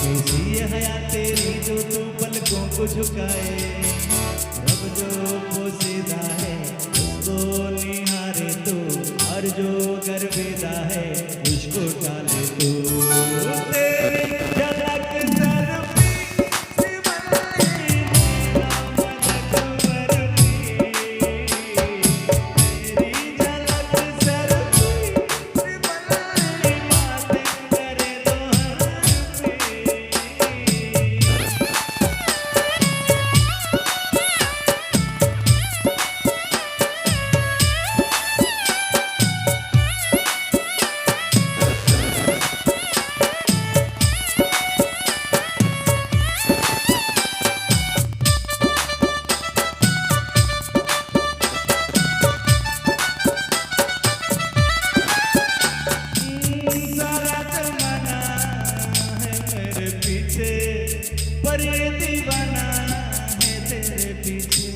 कैसी ये हया तेरी जो तू पलकों को झुकाए। रब जो पोसीदा है उसको निहारे तू, और जो गर्विदा है उसको टाले तू। तेरी झलक सरफी सी बल्ली मेरा मदद बरफी। तेरी झलक सरफी सी बल्ली बातें करे तो हर सारा जमाना है मेरे पीछे, पर ये दीवाना है तेरे पीछे।